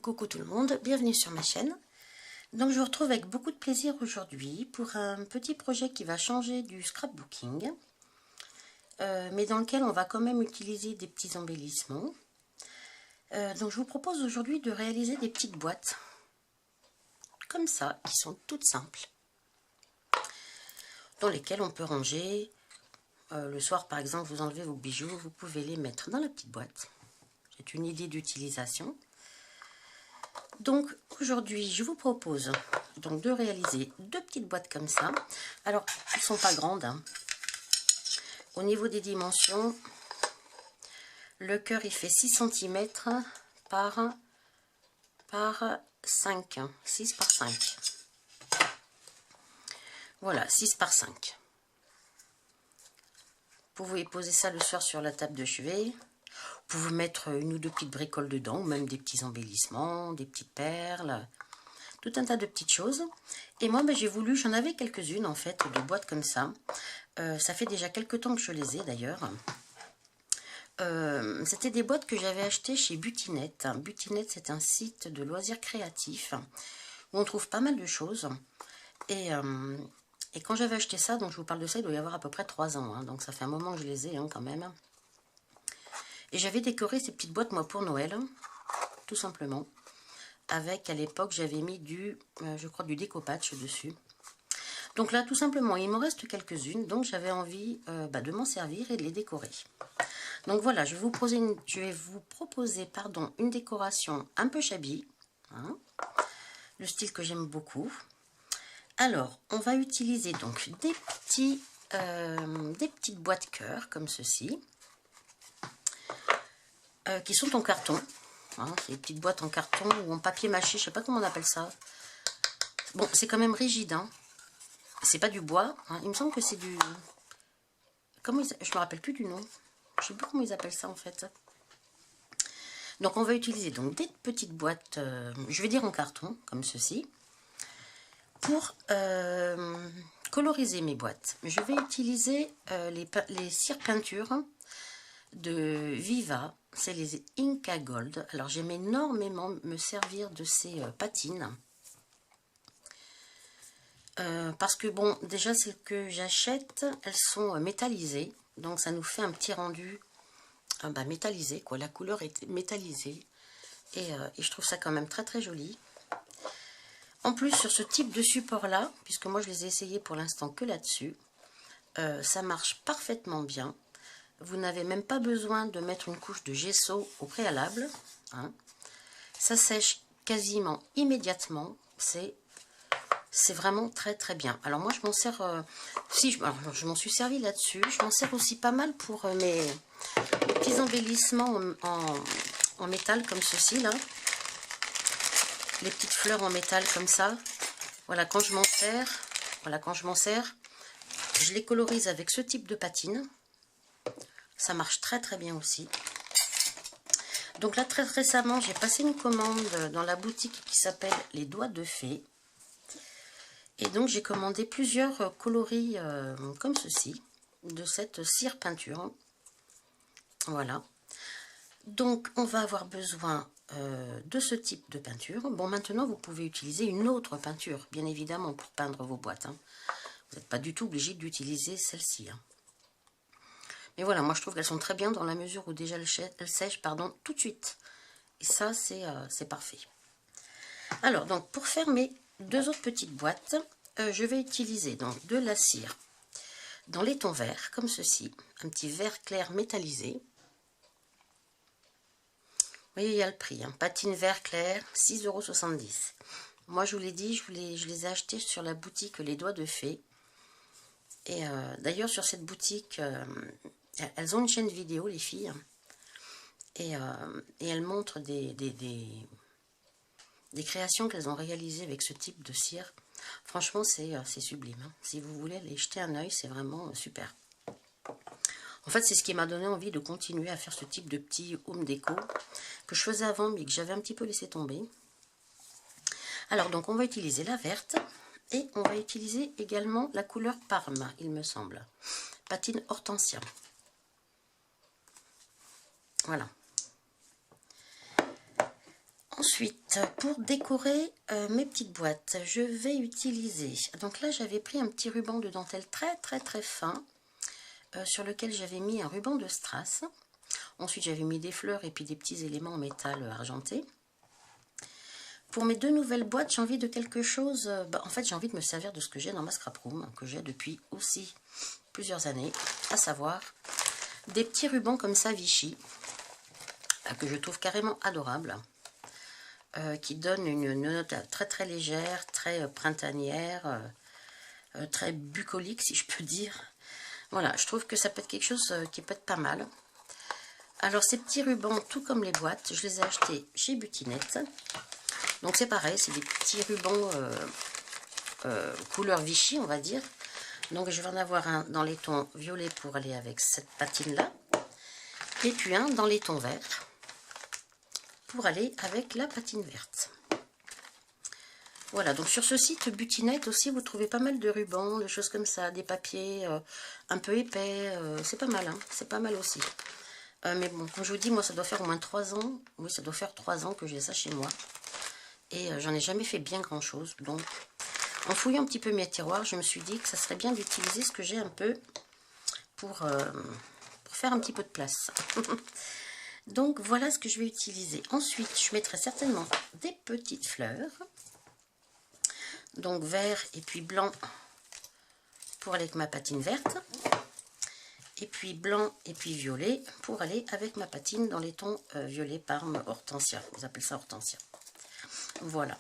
Coucou tout le monde, bienvenue sur ma chaîne. Donc je vous retrouve avec beaucoup de plaisir aujourd'hui pour un petit projet qui va changer du scrapbooking, mais dans lequel on va quand même utiliser des petits embellissements. Donc je vous propose aujourd'hui de réaliser des petites boîtes, comme ça, qui sont toutes simples, dans lesquelles on peut ranger. Le soir par exemple, vous enlevez vos bijoux, vous pouvez les mettre dans la petite boîte. C'est une idée d'utilisation. Donc aujourd'hui je vous propose donc de réaliser deux petites boîtes comme ça. Alors elles ne sont pas grandes, hein. Au niveau des dimensions, le cœur il fait 6 cm par 5, 6 par 5. Voilà, 6 par 5. Vous pouvez poser ça le soir sur la table de chevet. Vous pouvez mettre une ou deux petites bricoles dedans, ou même des petits embellissements, des petites perles, tout un tas de petites choses. Et moi, j'ai voulu, j'en avais quelques-unes en fait, de boîtes comme ça. Ça fait déjà quelques temps que je les ai d'ailleurs. C'était des boîtes que j'avais achetées chez Butinette. Butinette, c'est un site de loisirs créatifs où on trouve pas mal de choses. Et quand j'avais acheté ça, donc je vous parle de ça, il doit y avoir à peu près 3 ans. Hein, donc ça fait un moment que je les ai quand même. Et j'avais décoré ces petites boîtes, moi, pour Noël, tout simplement. Avec, à l'époque, j'avais mis du, je crois, du déco-patch dessus. Donc là, tout simplement, il m'en reste quelques-unes. Donc j'avais envie de m'en servir et de les décorer. Donc voilà, je vais vous proposer une décoration un peu shabby. Hein, le style que j'aime beaucoup. Alors, on va utiliser donc des petites boîtes cœur, comme ceci. Qui sont en carton, hein, c'est des petites boîtes en carton ou en papier mâché, je sais pas comment on appelle ça. Bon, c'est quand même rigide, hein. C'est pas du bois, hein. Il me semble que c'est du... je me rappelle plus du nom, je sais plus comment ils appellent ça en fait. Donc on va utiliser donc des petites boîtes, je vais dire en carton, comme ceci, pour coloriser mes boîtes. Je vais utiliser les cires peintures de Viva, c'est les Inca Gold. Alors j'aime énormément me servir de ces patines. Parce que bon, déjà celles que j'achète, elles sont métallisées. Donc ça nous fait un petit rendu métallisé, quoi. La couleur est métallisée. Et je trouve ça quand même très très joli. En plus sur ce type de support là, puisque moi je les ai essayés pour l'instant que là-dessus, ça marche parfaitement bien. Vous n'avez même pas besoin de mettre une couche de gesso au préalable. Hein. Ça sèche quasiment immédiatement. C'est vraiment très très bien. Alors moi je m'en sers... je m'en suis servi là-dessus. Je m'en sers aussi pas mal pour mes petits embellissements en métal comme ceci là. Les petites fleurs en métal comme ça. Voilà, quand je m'en sers, je les colorise avec ce type de patine. Ça marche très très bien aussi. Donc là, très récemment, j'ai passé une commande dans la boutique qui s'appelle Les Doigts de Fée. Et donc, j'ai commandé plusieurs coloris comme ceci, de cette cire peinture. Voilà. Donc, on va avoir besoin de ce type de peinture. Bon, maintenant, vous pouvez utiliser une autre peinture, bien évidemment, pour peindre vos boîtes. Hein. Vous n'êtes pas du tout obligé d'utiliser celle-ci. Hein. Mais voilà, moi je trouve qu'elles sont très bien dans la mesure où déjà elles sèchent tout de suite. Et ça, c'est parfait. Alors, donc pour faire mes deux autres petites boîtes, je vais utiliser donc de la cire dans les tons verts, comme ceci. Un petit vert clair métallisé. Vous voyez, il y a le prix. Hein, patine vert clair, 6,70 €. Moi, je vous l'ai dit, je les ai achetés sur la boutique Les Doigts de Fée. Et d'ailleurs, sur cette boutique... elles ont une chaîne vidéo, les filles, et elles montrent des créations qu'elles ont réalisées avec ce type de cire. Franchement, c'est sublime. Hein. Si vous voulez aller jeter un œil, c'est vraiment super. En fait, c'est ce qui m'a donné envie de continuer à faire ce type de petit home déco que je faisais avant, mais que j'avais un petit peu laissé tomber. Alors, donc, on va utiliser la verte et on va utiliser également la couleur Parme, il me semble. Patine Hortensia. Voilà. Ensuite, pour décorer mes petites boîtes, je vais utiliser... Donc là, j'avais pris un petit ruban de dentelle très fin, sur lequel j'avais mis un ruban de strass. Ensuite, j'avais mis des fleurs et puis des petits éléments en métal argenté. Pour mes 2 nouvelles boîtes, j'ai envie de quelque chose... en fait, j'ai envie de me servir de ce que j'ai dans ma scrap room, que j'ai depuis aussi plusieurs années, à savoir des petits rubans comme ça Vichy, que je trouve carrément adorables, qui donnent une note très légère, très printanière, très bucolique si je peux dire. Voilà, je trouve que ça peut être quelque chose qui peut être pas mal. Alors ces petits rubans, tout comme les boîtes, je les ai achetés chez Butinette. Donc c'est pareil, c'est des petits rubans couleur Vichy, on va dire. Donc je vais en avoir un dans les tons violets pour aller avec cette patine là. Et puis un dans les tons verts pour aller avec la patine verte. Voilà, donc sur ce site Butinette aussi, vous trouvez pas mal de rubans, des choses comme ça, des papiers un peu épais, c'est pas mal, hein, c'est pas mal aussi. Mais bon, comme je vous dis, moi ça doit faire au moins 3 ans, oui ça doit faire 3 ans que j'ai ça chez moi. Et j'en ai jamais fait bien grand chose, donc en fouillant un petit peu mes tiroirs, je me suis dit que ça serait bien d'utiliser ce que j'ai un peu pour faire un petit peu de place. Donc voilà ce que je vais utiliser. Ensuite, je mettrai certainement des petites fleurs. Donc vert et puis blanc pour aller avec ma patine verte. Et puis blanc et puis violet pour aller avec ma patine dans les tons violet parme hortensia. Ils appellent ça hortensia. Voilà.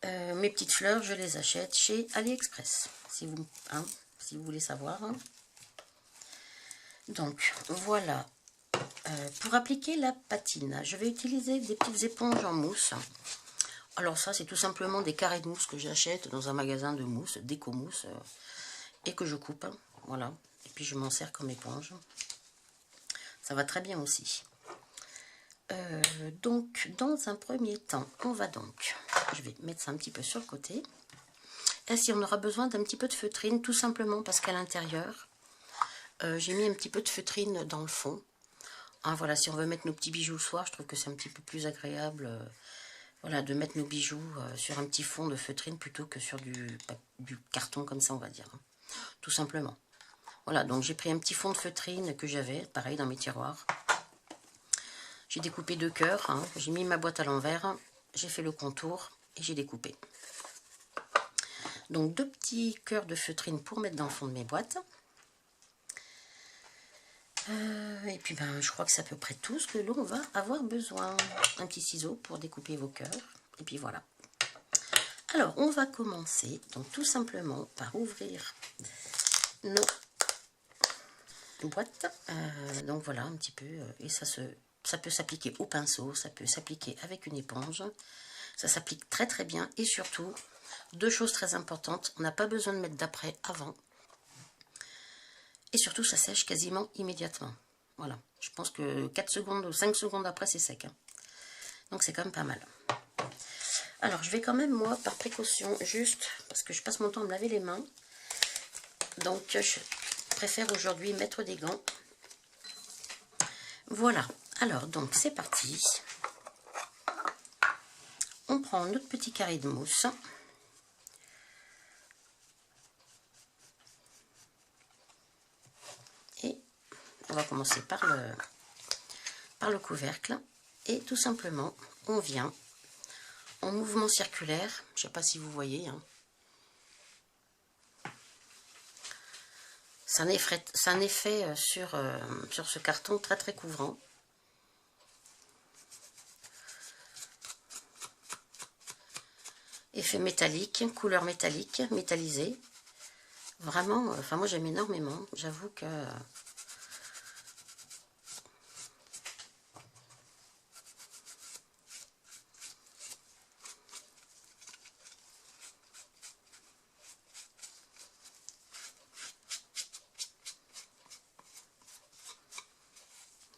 Mes petites fleurs, je les achète chez AliExpress, si vous voulez savoir. Donc voilà. Pour appliquer la patine, je vais utiliser des petites éponges en mousse. Alors ça, c'est tout simplement des carrés de mousse que j'achète dans un magasin de mousse, d'éco-mousse, et que je coupe. Voilà. Et puis je m'en sers comme éponge. Ça va très bien aussi. Donc, dans un premier temps, je vais mettre ça un petit peu sur le côté. Ainsi, on aura besoin d'un petit peu de feutrine, tout simplement parce qu'à l'intérieur, j'ai mis un petit peu de feutrine dans le fond. Hein, voilà, si on veut mettre nos petits bijoux le soir, je trouve que c'est un petit peu plus agréable voilà, de mettre nos bijoux sur un petit fond de feutrine plutôt que sur du carton comme ça, on va dire. Hein, tout simplement. Voilà, donc j'ai pris un petit fond de feutrine que j'avais, pareil, dans mes tiroirs. J'ai découpé 2 cœurs, hein, j'ai mis ma boîte à l'envers, j'ai fait le contour et j'ai découpé. Donc 2 petits cœurs de feutrine pour mettre dans le fond de mes boîtes. Et puis je crois que c'est à peu près tout ce que l'on va avoir besoin. Un petit ciseau pour découper vos cœurs. Et puis voilà. Alors on va commencer donc tout simplement par ouvrir nos boîtes. Donc voilà un petit peu. Et ça peut s'appliquer au pinceau, ça peut s'appliquer avec une éponge. Ça s'applique très bien. Et surtout, 2 choses très importantes. On n'a pas besoin de mettre d'après avant. Et surtout, ça sèche quasiment immédiatement. Voilà. Je pense que 4 secondes ou 5 secondes après, c'est sec. Hein. Donc, c'est quand même pas mal. Alors, je vais quand même, moi, par précaution, juste parce que je passe mon temps à me laver les mains. Donc, je préfère aujourd'hui mettre des gants. Voilà. Alors, donc, c'est parti. On prend notre petit carré de mousse. Et on va commencer par le couvercle. Et tout simplement, on vient en mouvement circulaire. Je ne sais pas si vous voyez. Hein. C'est un effet sur ce carton très couvrant. Effet métallique, couleur métallique, métallisée. Vraiment, enfin moi j'aime énormément. J'avoue que...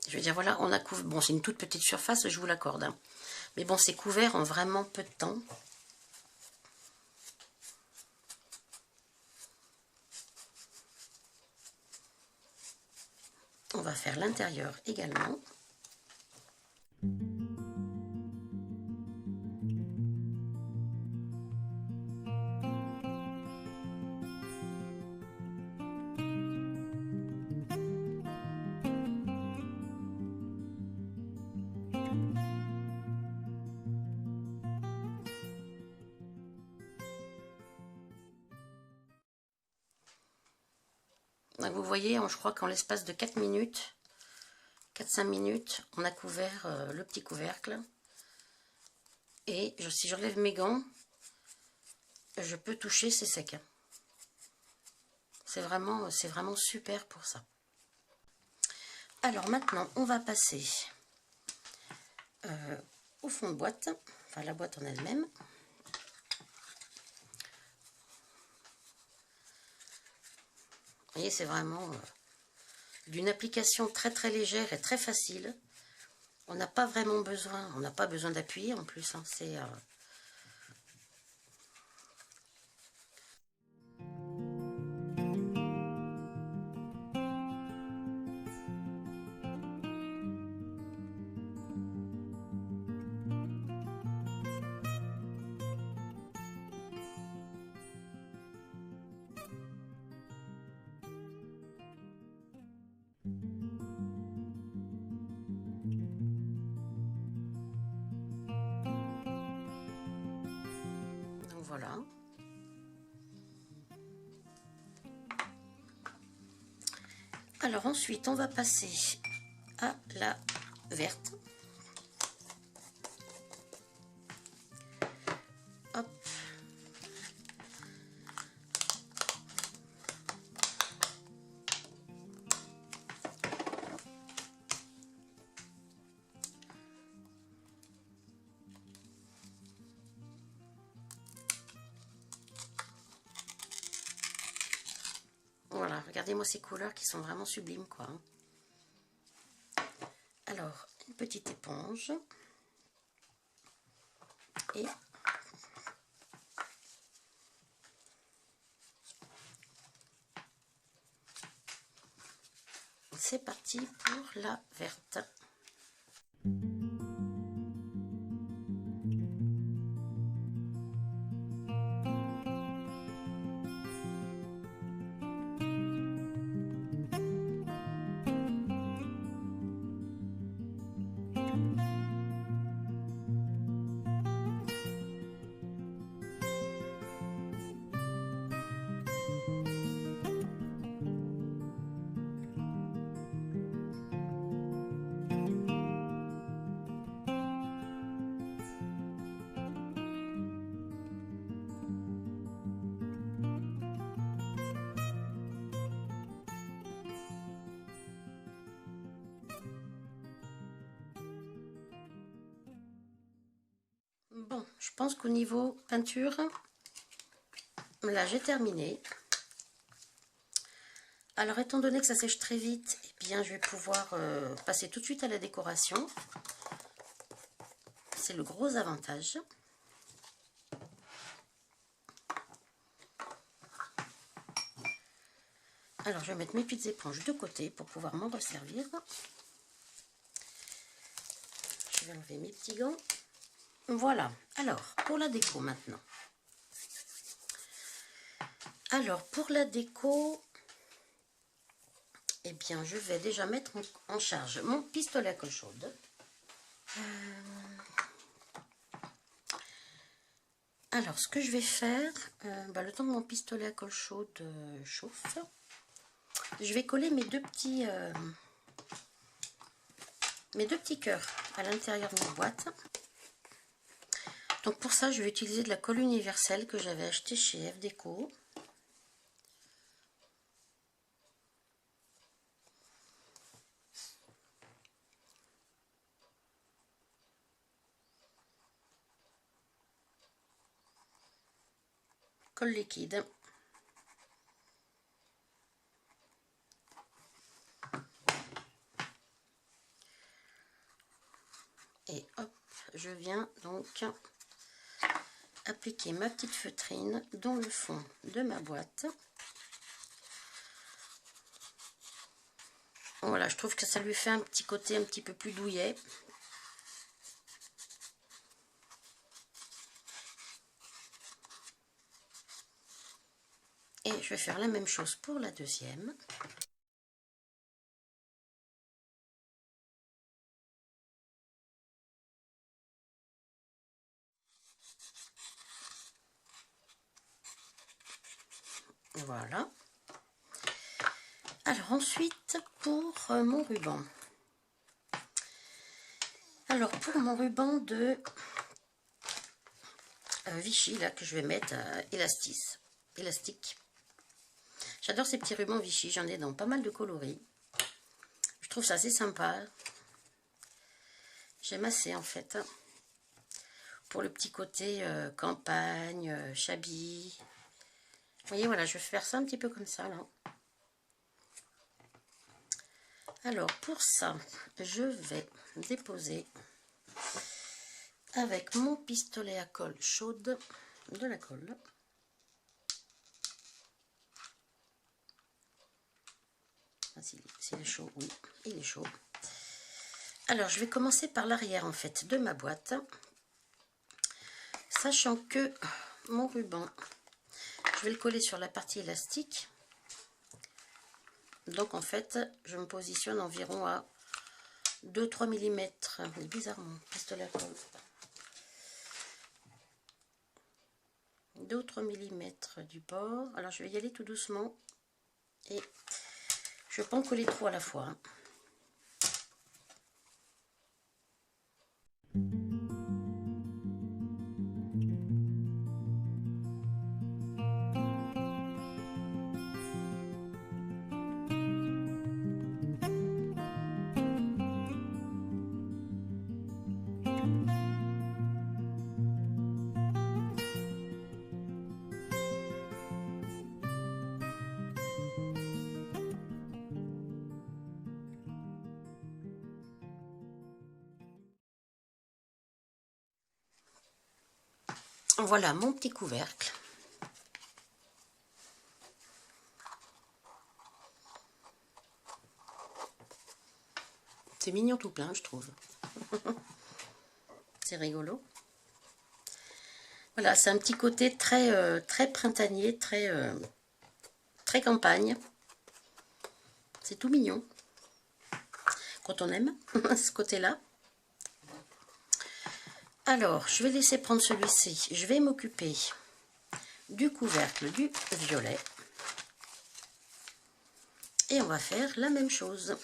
Je veux dire, voilà, on a couvert... Bon, c'est une toute petite surface, je vous l'accorde. Hein. Mais bon, c'est couvert en vraiment peu de temps. On va faire l'intérieur également. Donc vous voyez, je crois qu'en l'espace de 4 minutes, 4-5 minutes, on a couvert le petit couvercle. Et si j'enlève mes gants, je peux toucher, c'est sec. C'est vraiment super pour ça. Alors maintenant, on va passer au fond de boîte, enfin la boîte en elle-même. Vous voyez, c'est vraiment d'une application très très légère et très facile. On n'a pas vraiment besoin, on n'a pas besoin d'appuyer en plus. Hein, c'est donc voilà. Alors ensuite, on va passer à la verte. Hop. Voilà, regardez-moi ces couleurs qui sont vraiment sublimes, quoi. Alors, une petite éponge. Et c'est parti pour la verte. Bon, je pense qu'au niveau peinture, là j'ai terminé. Alors étant donné que ça sèche très vite, eh bien je vais pouvoir passer tout de suite à la décoration. C'est le gros avantage. Alors je vais mettre mes petites éponges de côté pour pouvoir m'en resservir. Je vais enlever mes petits gants. Voilà, alors pour la déco maintenant. Alors pour la déco, eh bien je vais déjà mettre en charge mon pistolet à colle chaude. Alors ce que je vais faire, le temps que mon pistolet à colle chaude chauffe, je vais coller mes deux petits cœurs à l'intérieur de ma boîte. Donc pour ça, je vais utiliser de la colle universelle que j'avais achetée chez FDeco. Colle liquide. Et hop, je viens donc appliquer ma petite feutrine dans le fond de ma boîte. Voilà, je trouve que ça lui fait un petit côté un petit peu plus douillet. Et je vais faire la même chose pour la deuxième. Voilà. Alors ensuite, pour mon ruban. Alors pour mon ruban de Vichy, là, que je vais mettre élastique. J'adore ces petits rubans Vichy, j'en ai dans pas mal de coloris. Je trouve ça assez sympa. J'aime assez en fait. Pour le petit côté campagne, shabby. Vous voyez, voilà, je vais faire ça un petit peu comme ça, là. Alors, pour ça, je vais déposer avec mon pistolet à colle chaude de la colle. Ah, s'il est chaud, oui, il est chaud. Alors, je vais commencer par l'arrière, en fait, de ma boîte. Sachant que mon ruban, je vais le coller sur la partie élastique. Donc, en fait, je me positionne environ à 2-3 mm. C'est bizarre, mon pistolet à colle. 2 ou 3 mm du bord. Alors, je vais y aller tout doucement. Et je ne vais pas en coller trop à la fois. Hein. Voilà mon petit couvercle. C'est mignon tout plein, je trouve. C'est rigolo. Voilà, c'est un petit côté très, très printanier, très campagne. C'est tout mignon. Quand on aime ce côté-là. Alors, je vais laisser prendre celui-ci. Je vais m'occuper du couvercle du violet. Et on va faire la même chose.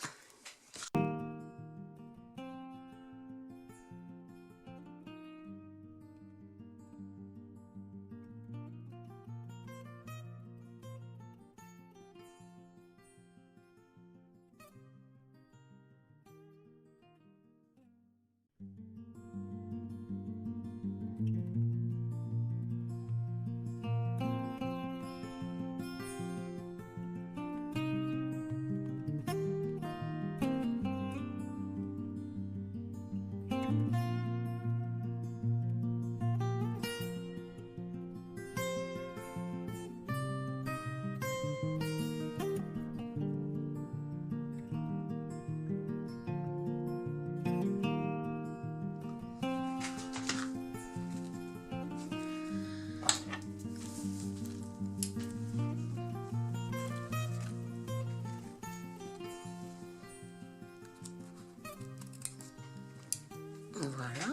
Voilà.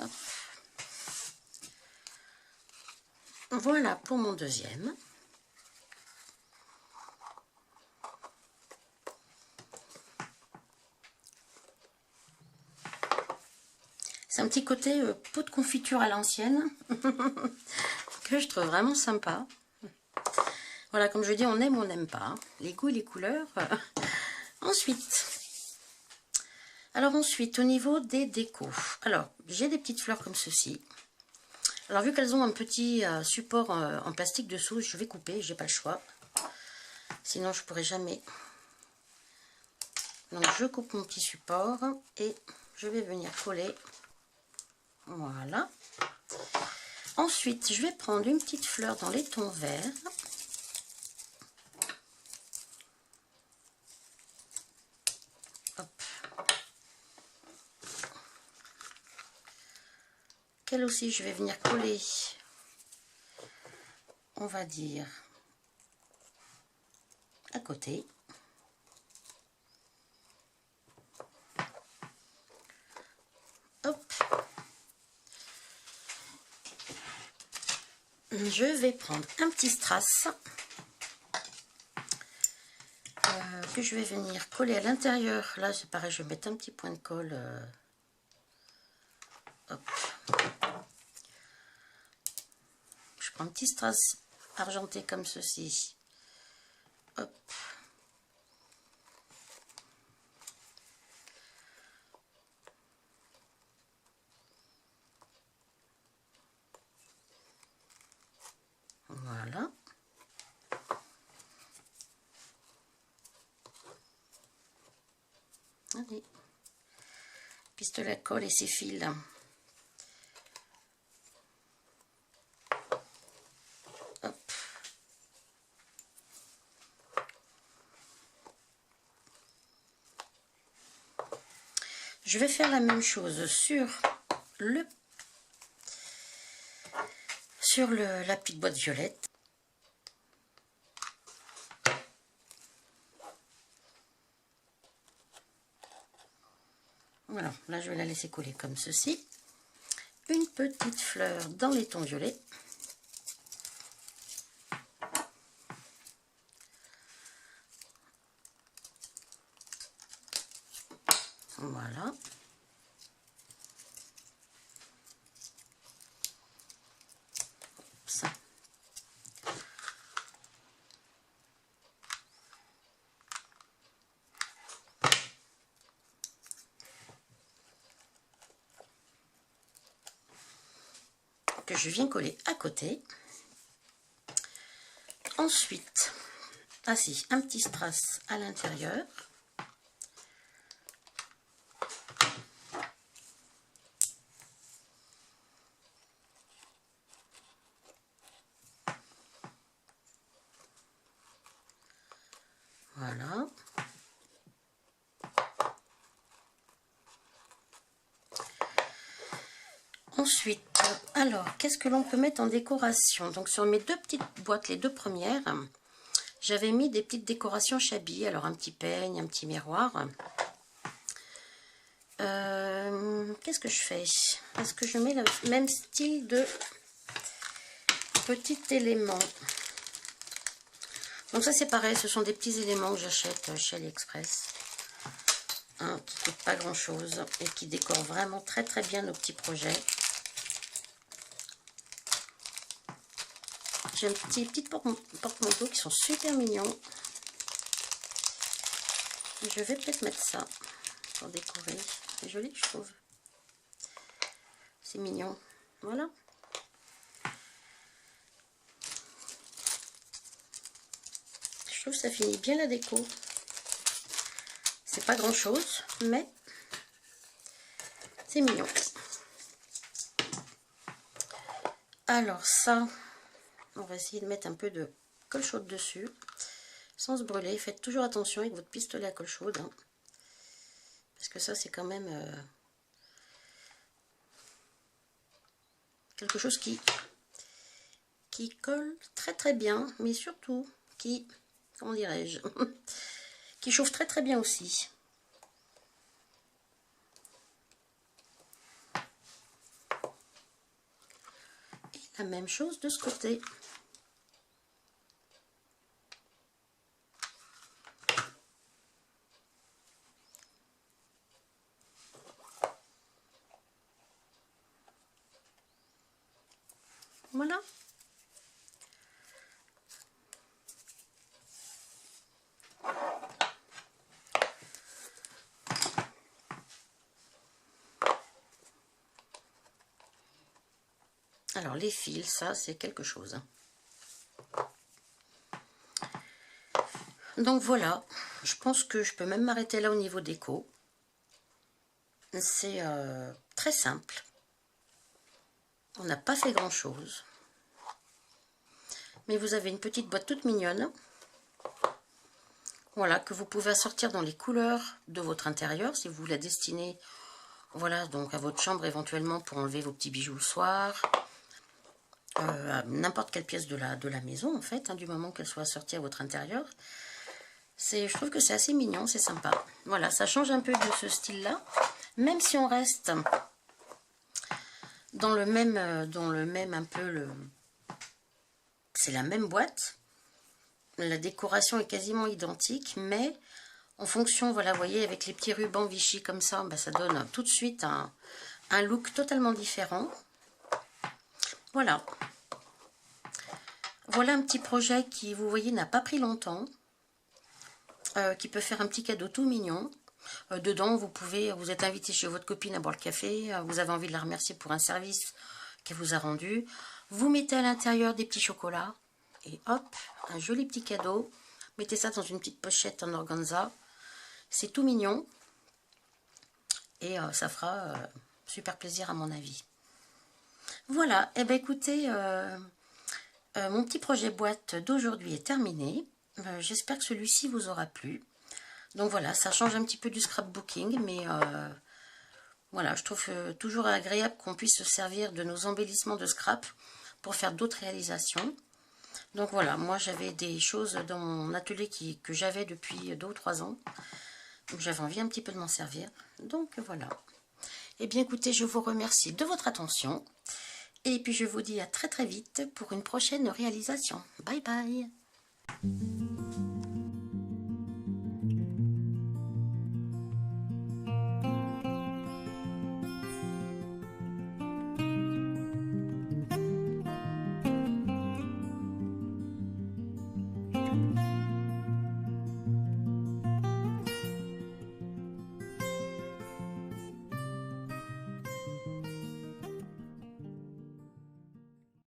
Hop. Voilà pour mon deuxième. C'est un petit côté pot de confiture à l'ancienne que je trouve vraiment sympa. Voilà, comme je dis, on aime ou on n'aime pas. Hein. Les goûts et les couleurs. Ensuite, au niveau des décos. Alors, j'ai des petites fleurs comme ceci. Alors, vu qu'elles ont un petit support en plastique dessous, je vais couper, j'ai pas le choix. Sinon, je pourrais jamais. Donc, je coupe mon petit support et je vais venir coller. Voilà. Ensuite, je vais prendre une petite fleur dans les tons verts. Hop. Qu'elle aussi, je vais venir coller, on va dire, à côté. je vais prendre un petit strass que je vais venir coller à l'intérieur. Là, c'est pareil, je vais mettre un petit point de colle. Hop. Je prends un petit strass argenté comme ceci. Hop. Voilà. Allez. Pistolet à colle et ses fils. Hop. Je vais faire la même chose sur la petite boîte violette. Voilà, là je vais la laisser coller comme ceci. Une petite fleur dans les tons violets. Voilà. Ça. Que je viens coller à côté. Ensuite, un petit strass à l'intérieur. Voilà. Ensuite, alors, qu'est-ce que l'on peut mettre en décoration? Donc, sur mes deux petites boîtes, les deux premières, j'avais mis des petites décorations shabby. Alors, un petit peigne, un petit miroir. Qu'est-ce que je fais? Est-ce que je mets le même style de petits éléments? Donc ça c'est pareil, ce sont des petits éléments que j'achète chez AliExpress, hein, qui ne coûtent pas grand chose et qui décorent vraiment très très bien nos petits projets. J'ai un petit porte-manteau qui sont super mignons. Je vais peut-être mettre ça pour décorer. C'est joli, je trouve. C'est mignon. Voilà. Je trouve que ça finit bien la déco. C'est pas grand chose, mais c'est mignon. Alors ça, on va essayer de mettre un peu de colle chaude dessus, sans se brûler. Faites toujours attention avec votre pistolet à colle chaude, hein, parce que ça c'est quand même quelque chose qui colle très très bien, mais surtout qui, comment dirais-je, qui chauffe très très bien aussi. Et la même chose de ce côté. Voilà. Alors les fils, ça c'est quelque chose. Donc voilà, je pense que je peux même m'arrêter là au niveau déco. C'est très simple. On n'a pas fait grand chose. Mais vous avez une petite boîte toute mignonne. Voilà, que vous pouvez assortir dans les couleurs de votre intérieur si vous la destinez, voilà, donc à votre chambre éventuellement pour enlever vos petits bijoux le soir. À n'importe quelle pièce de la maison en fait, hein, du moment qu'elle soit assortie à votre intérieur. Je trouve que c'est assez mignon, c'est sympa. Voilà, ça change un peu de ce style-là. Même si on reste dans le même un peu c'est la même boîte. La décoration est quasiment identique, mais en fonction, voilà, vous voyez, avec les petits rubans Vichy comme ça, ben, ça donne tout de suite un look totalement différent. Voilà. Voilà un petit projet qui, vous voyez, n'a pas pris longtemps. Qui peut faire un petit cadeau tout mignon. Dedans, vous êtes invité chez votre copine à boire le café. Vous avez envie de la remercier pour un service qu'elle vous a rendu. Vous mettez à l'intérieur des petits chocolats. Et hop, un joli petit cadeau. Mettez ça dans une petite pochette en organza. C'est tout mignon. Et ça fera super plaisir à mon avis. Voilà, et bien écoutez, mon petit projet boîte d'aujourd'hui est terminé. J'espère que celui-ci vous aura plu. Donc voilà, ça change un petit peu du scrapbooking, mais voilà, je trouve toujours agréable qu'on puisse se servir de nos embellissements de scrap pour faire d'autres réalisations. Donc voilà, moi j'avais des choses dans mon atelier que j'avais depuis 2 ou 3 ans. Donc j'avais envie un petit peu de m'en servir. Donc voilà. Eh bien écoutez, je vous remercie de votre attention. Et puis je vous dis à très très vite pour une prochaine réalisation. Bye bye.